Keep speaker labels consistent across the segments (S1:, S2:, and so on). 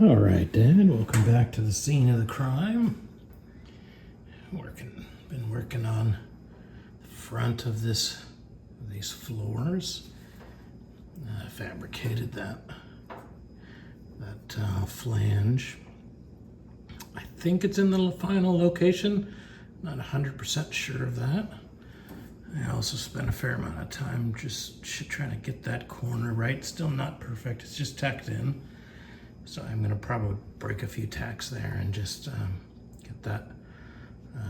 S1: All right, Dad, welcome back to the scene of the crime. Been working on the front of these floors. I fabricated that flange. I think it's in the final location. Not 100% sure of that. I also spent a fair amount of time just trying to get that corner right. Still not perfect, it's just tacked in. So I'm gonna probably break a few tacks there and just get that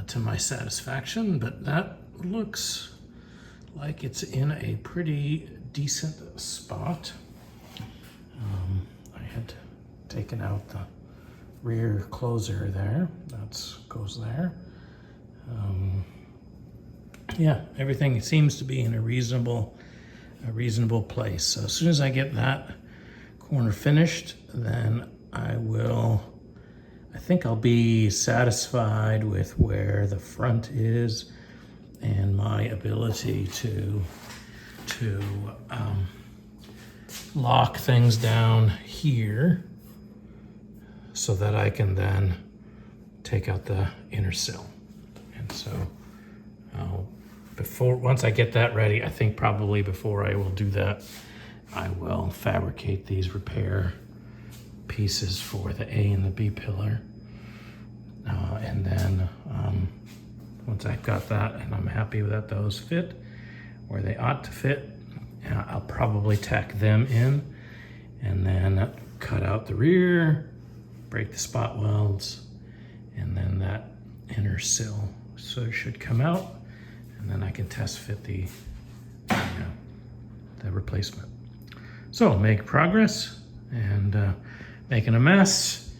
S1: to my satisfaction, but that looks like it's in a pretty decent spot. I had taken out the rear closer there. That goes there. Yeah, everything seems to be in a reasonable place. So as soon as I get that corner finished, then I think I'll be satisfied with where the front is and my ability to lock things down here so that I can then take out the inner sill. And so once I get that ready, I think probably before I will do that, I will fabricate these repair pieces for the A and the B pillar. And then once I've got that and I'm happy that those fit where they ought to fit, I'll probably tack them in and then cut out the rear, break the spot welds, and then that inner sill so it should come out, and then I can test fit the replacement. So make progress and making a mess.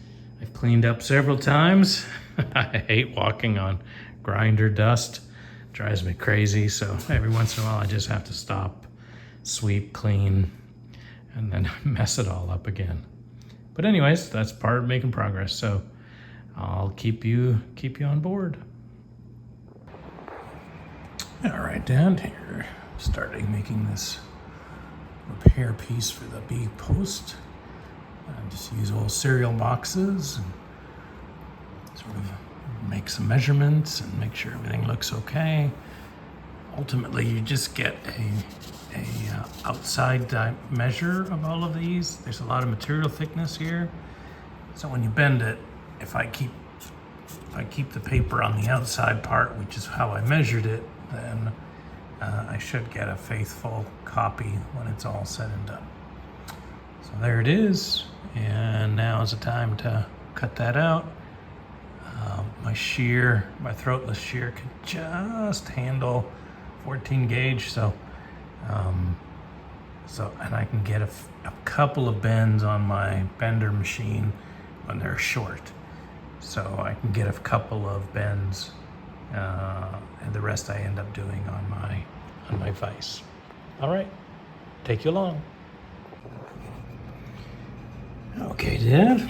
S1: I've cleaned up several times. I hate walking on grinder dust. It drives me crazy. So every once in a while I just have to stop, sweep, clean, and then mess it all up again. But anyways, that's part of making progress. So I'll keep you on board. All right, Dad, here, starting making this repair piece for the B post. I just use old cereal boxes and sort of make some measurements and make sure everything looks okay. Ultimately, you just get a outside measure of all of these. There's a lot of material thickness here, so when you bend it, if I keep the paper on the outside part, which is how I measured it, then I should get a faithful copy when it's all said and done. So there it is, and now is the time to cut that out. My throatless shear can just handle 14 gauge, so and I can get a couple of bends on my bender machine when they're short. So I can get a couple of bends, and the rest I end up doing on my vise. All right, take you along. Okay, Dad.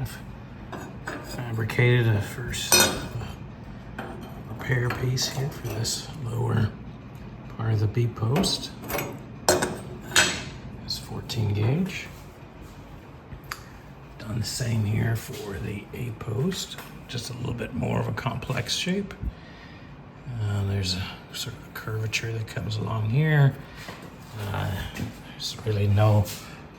S1: I've fabricated a first repair piece here for this lower part of the B post. It's 14 gauge. Done the same here for the A post, just a little bit more of a complex shape. There's a sort of a curvature that comes along here. There's really no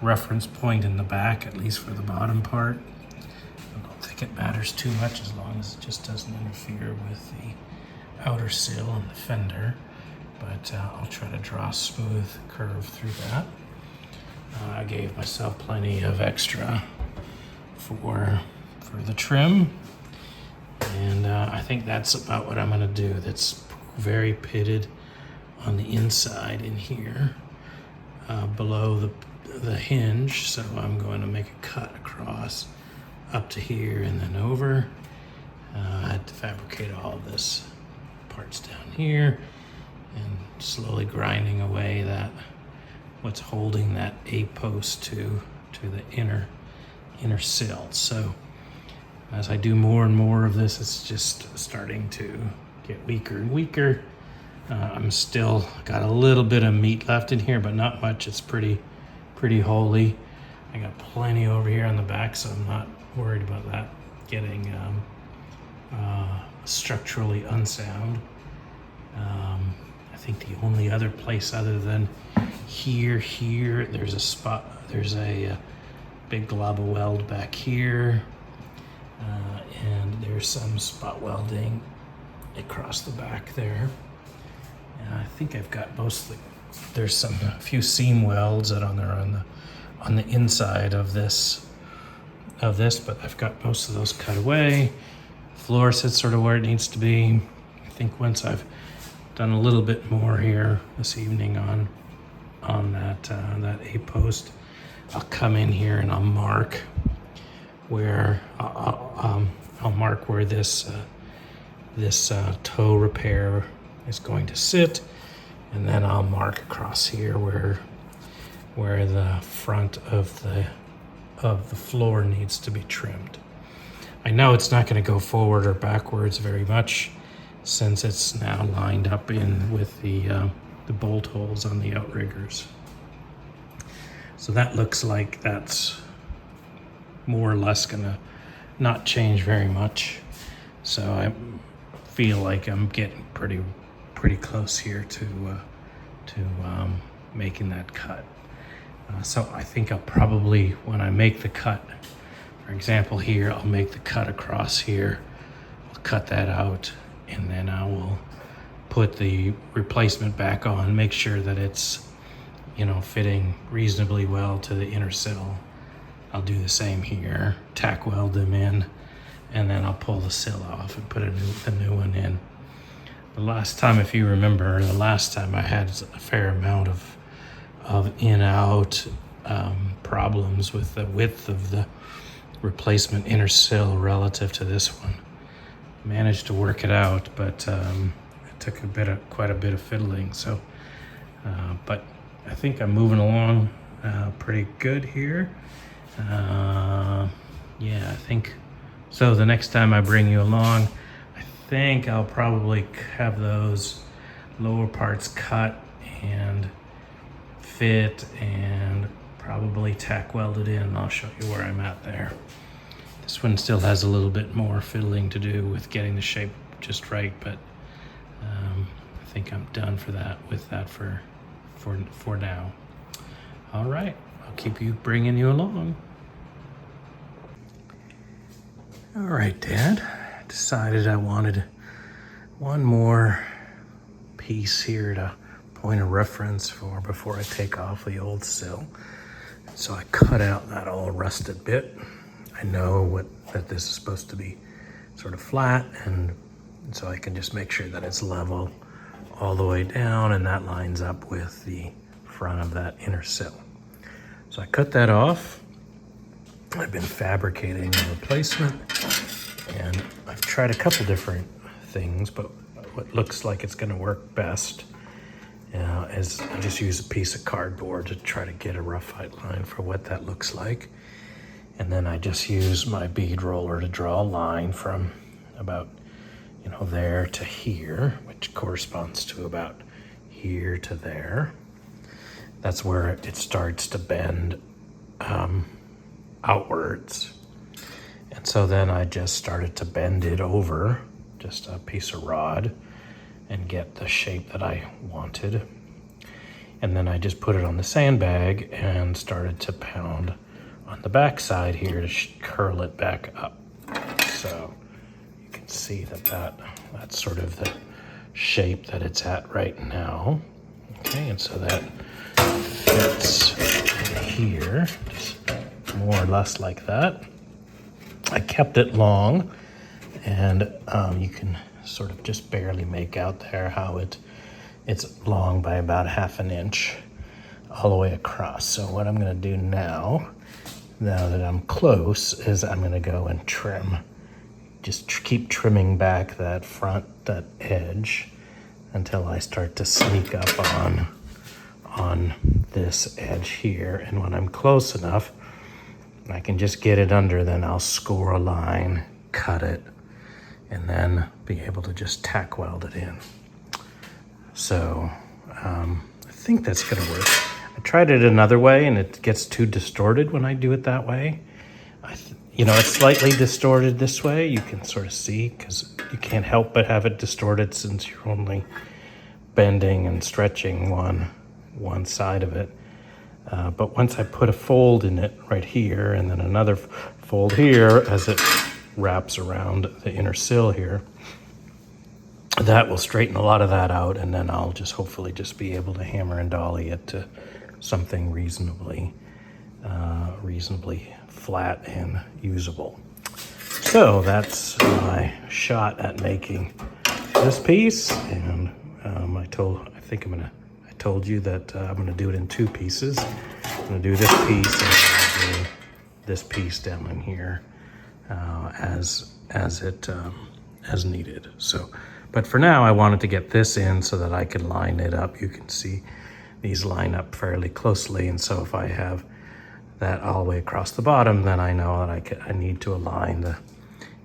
S1: reference point in the back, at least for the bottom part. I don't think it matters too much as long as it just doesn't interfere with the outer sill and the fender. But I'll try to draw a smooth curve through that. I gave myself plenty of extra for the trim, and I think that's about what I'm going to do. That's very pitted on the inside in here, below the hinge, so I'm going to make a cut across up to here and then over. I had to fabricate all of this parts down here and slowly grinding away what's holding that A post to the inner sill. So as I do more and more of this, it's just starting to get weaker and weaker. I'm still got a little bit of meat left in here, but not much. It's pretty holy. I got plenty over here on the back, so I'm not worried about that getting structurally unsound. I think the only other place other than here, there's a spot, there's a big glob of weld back here, and there's some spot welding across the back there. And I think I've got most of the, there's a few seam welds that are on the inside of this, but I've got most of those cut away. Floor sits sort of where it needs to be. I think once I've done a little bit more here this evening on that A post, I'll come in here and I'll mark where I'll mark where this toe repair is going to sit, and then I'll mark across here where the front of the floor needs to be trimmed. I know it's not going to go forward or backwards very much since it's now lined up in with the bolt holes on the outriggers. So that looks like that's more or less gonna not change very much. So I feel like I'm getting pretty close here to making that cut. So I think I'll probably, when I make the cut, for example here, I'll make the cut across here. I'll cut that out, and then I will put the replacement back on, make sure that it's, you know, fitting reasonably well to the inner sill. I'll do the same here, tack weld them in, and then I'll pull the sill off and put the new one in. The last time, if you remember, I had a fair amount of in-out problems with the width of the replacement inner sill relative to this one. Managed to work it out, but it took quite a bit of fiddling. So, but I think I'm moving along pretty good here. Yeah, I think so. The next time I bring you along, I think I'll probably have those lower parts cut and fit and probably tack welded in. I'll show you where I'm at there. This one still has a little bit more fiddling to do with getting the shape just right, but I think I'm done with that for now. All right, I'll keep bringing you along. All right, Dad, decided I wanted one more piece here to point of reference for before I take off the old sill. So I cut out that all rusted bit. I know that this is supposed to be sort of flat, and so I can just make sure that it's level all the way down, and that lines up with the front of that inner sill. So I cut that off. I've been fabricating a replacement, and I've tried a couple different things, but what looks like it's going to work best is I just use a piece of cardboard to try to get a rough outline for what that looks like. And then I just use my bead roller to draw a line from about, there to here, which corresponds to about here to there. That's where it starts to bend outwards. And so then I just started to bend it over, just a piece of rod, and get the shape that I wanted. And then I just put it on the sandbag and started to pound on the back side here to curl it back up. So you can see that's sort of the shape that it's at right now. Okay, and so that fits here, just more or less like that. I kept it long, and you can sort of just barely make out there how it's long by about 1/2 inch all the way across. So what I'm going to do now that I'm close, is I'm going to go and trim. Just keep trimming back that edge until I start to sneak up on this edge here. And when I'm close enough, I can just get it under, then I'll score a line, cut it, and then be able to just tack weld it in. So I think that's gonna work. I tried it another way and it gets too distorted when I do it that way. You know, it's slightly distorted this way. You can sort of see because you can't help but have it distorted since you're only bending and stretching one side of it. But once I put a fold in it right here and then another fold here as it wraps around the inner sill here, that will straighten a lot of that out, and then I'll just hopefully just be able to hammer and dolly it to something reasonably flat and usable. So that's my shot at making this piece, and I told you that I'm gonna do it in two pieces. I'm gonna do this piece and I'm gonna do this piece down in here as needed. So, but for now, I wanted to get this in so that I could line it up. You can see these line up fairly closely, and so if I have that all the way across the bottom, then I know that I need to align the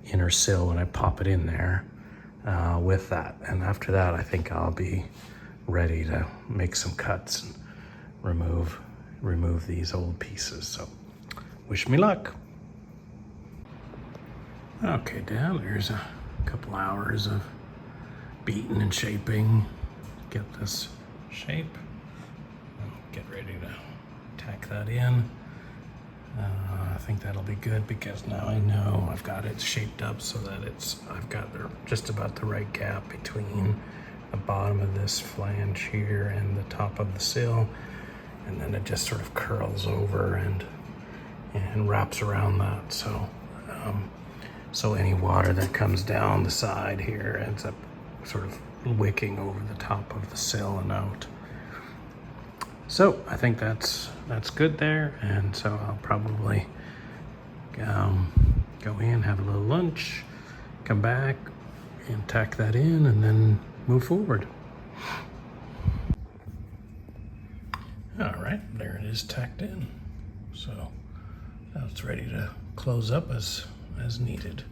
S1: inner sill when I pop it in there with that. And after that, I think I'll be ready to make some cuts and remove these old pieces. So wish me luck. Okay, Dad, there's a couple hours of beating and shaping. Get this shape. Get ready to tack that in. I think that'll be good because now I know I've got it shaped up so that I've got just about the right gap between the bottom of this flange here and the top of the sill, and then it just sort of curls over and wraps around that. So any water that comes down the side here ends up sort of wicking over the top of the sill and out. So I think that's good there, and so I'll probably go in, have a little lunch, come back and tack that in, and then move forward. All right, there it is tacked in. So now it's ready to close up as needed.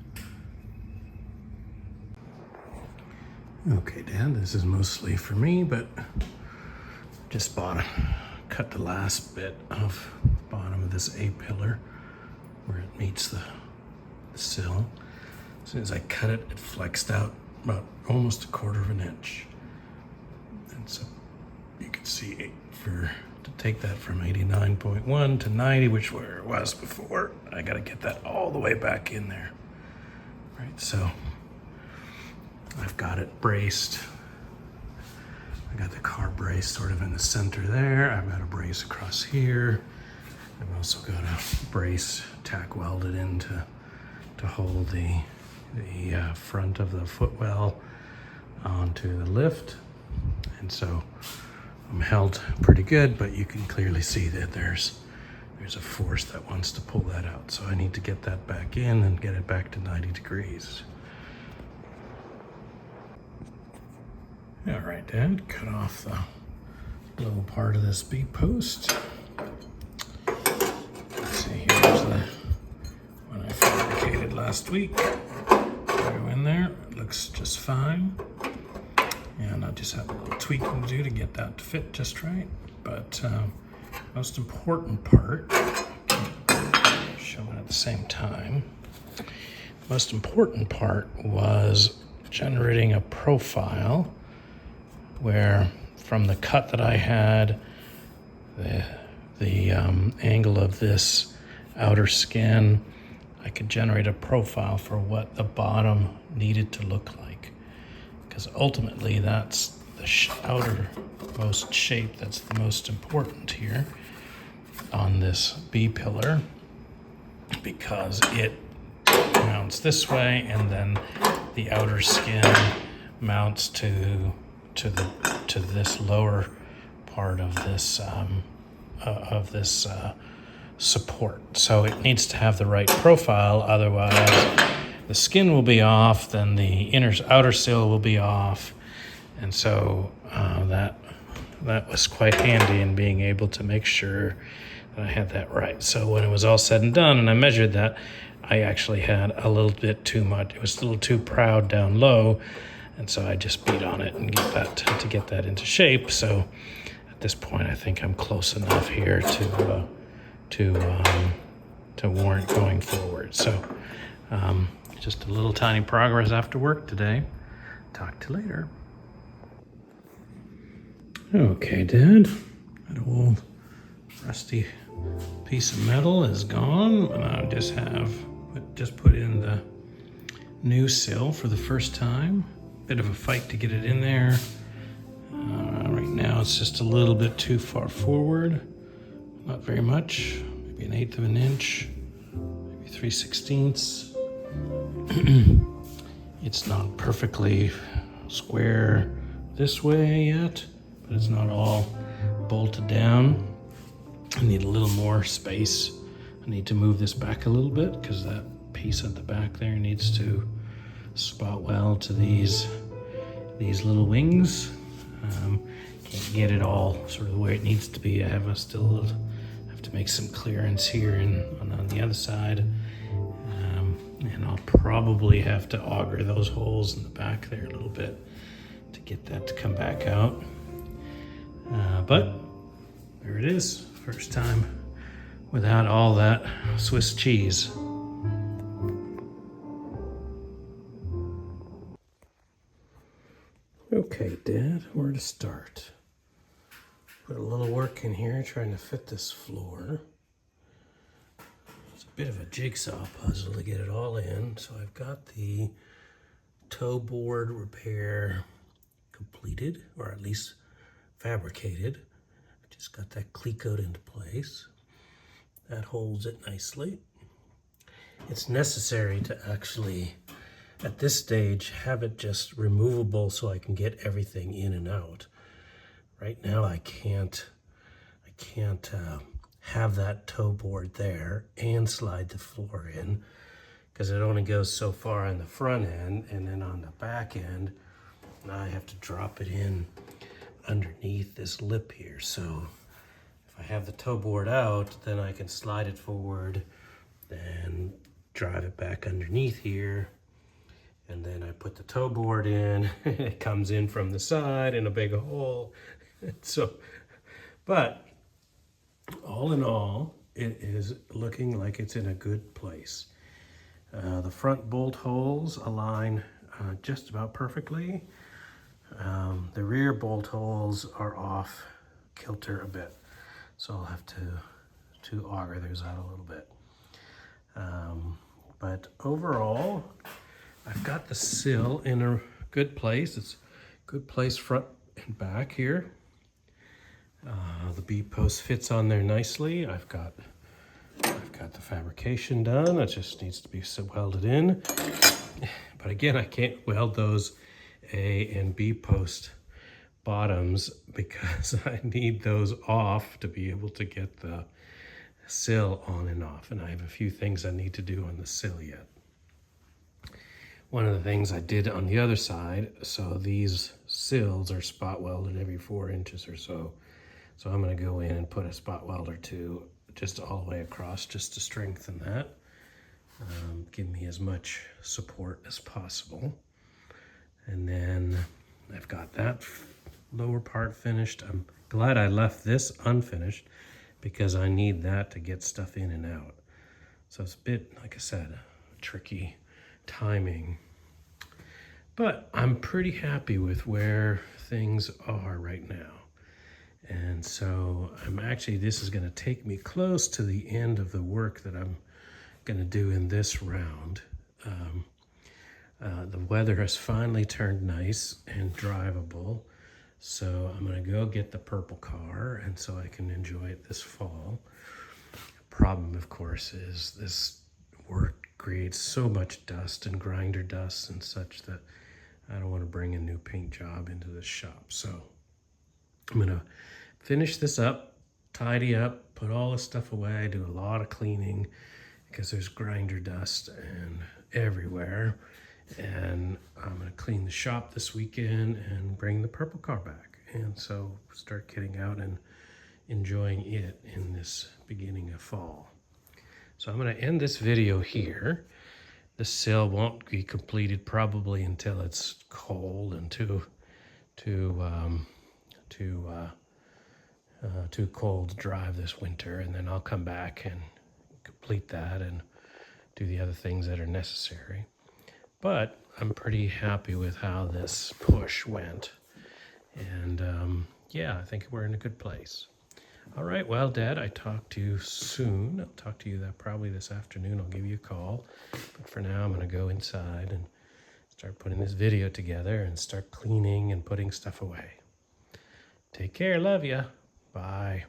S1: Okay, Dad, this is mostly for me, but just cut the last bit of the bottom of this A-pillar where it meets the sill. As soon as I cut it, it flexed out about almost 1/4 of an inch. And so you can see to take that from 89.1 to 90, which where it was before, I gotta get that all the way back in there. Right, so I've got it braced. I got the car brace sort of in the center there. I've got a brace across here. I've also got a brace tack welded in to hold the front of the footwell onto the lift. And so I'm held pretty good, but you can clearly see that there's a force that wants to pull that out. So I need to get that back in and get it back to 90 degrees. All right, Dad, cut off the little part of this B post. Let's see, here's the one I fabricated last week. Go in there, it looks just fine. And I just have a little tweaking to do to get that to fit just right. But most important part, show it at the same time. Most important part was generating a profile where from the cut that I had, the angle of this outer skin, I could generate a profile for what the bottom needed to look like. Because ultimately that's the outermost shape that's the most important here on this B pillar, because it mounts this way and then the outer skin mounts to this lower part of this support. So it needs to have the right profile, otherwise the skin will be off, then the outer sill will be off, and so that was quite handy in being able to make sure that I had that right. So when it was all said and done, and I measured that, I actually had a little bit too much. It was a little too proud down low. And so I just beat on it and get that into shape. So this point, I think I'm close enough here to warrant going forward. So just a little tiny progress after work today. Talk to you later. Okay, Dad. That old rusty piece of metal is gone, and I just put in the new sill for the first time. Bit of a fight to get it in there. Right now it's just a little bit too far forward. Not very much, maybe 1/8 of an inch, maybe 3/16. It's not perfectly square this way yet, but it's not all bolted down. I need a little more space. I need to move this back a little bit because that piece at the back there needs to spot well to these little wings. Can't get it all sort of where it needs to be. I still have to make some clearance here and on the other side. And I'll probably have to auger those holes in the back there a little bit to get that to come back out. But there it is. First time without all that Swiss cheese. Okay, Dad, where to start? Put a little work in here trying to fit this floor. It's a bit of a jigsaw puzzle to get it all in. So I've got the toe board repair completed, or at least fabricated. I just got that cleat into place. That holds it nicely. It's necessary to actually, at this stage, have it just removable so I can get everything in and out. Right now I can't have that toe board there and slide the floor in because it only goes so far on the front end, and then on the back end, now I have to drop it in underneath this lip here. So if I have the toe board out, then I can slide it forward, then drive it back underneath here, and then I put the toe board in. It comes in from the side in a big hole. So, but all in all, it is looking like it's in a good place. The front bolt holes align just about perfectly. The rear bolt holes are off kilter a bit, so I'll have to auger those out a little bit. But overall, I've got the sill in a good place. It's a good place front and back here. The B post fits on there nicely. I've got the fabrication done. It just needs to be welded in. But again, I can't weld those A and B post bottoms because I need those off to be able to get the sill on and off. And I have a few things I need to do on the sill yet. One of the things I did on the other side, so these sills are spot welded every 4 inches or so. So I'm going to go in and put a spot weld or two just all the way across just to strengthen that. Give me as much support as possible. And then I've got that lower part finished. I'm glad I left this unfinished because I need that to get stuff in and out. So it's a bit, like I said, tricky timing. But I'm pretty happy with where things are right now. And so this is going to take me close to the end of the work that I'm going to do in this round. The weather has finally turned nice and drivable. So I'm going to go get the purple car, and so I can enjoy it this fall. Problem, of course, is this work creates so much dust and grinder dust and such that I don't want to bring a new paint job into this shop. So I'm going to finish this up, tidy up, put all this stuff away, do a lot of cleaning because there's grinder dust and everywhere. And I'm going to clean the shop this weekend and bring the purple car back. And so start getting out and enjoying it in this beginning of fall. So I'm going to end this video here. The sill won't be completed probably until it's cold and too too cold to drive this winter, and then I'll come back and complete that and do the other things that are necessary. But I'm pretty happy with how this push went. And yeah, I think we're in a good place. All right, well, Dad, I talk to you soon. I'll talk to you probably this afternoon. I'll give you a call. But for now, I'm going to go inside and start putting this video together and start cleaning and putting stuff away. Take care. Love ya. Bye.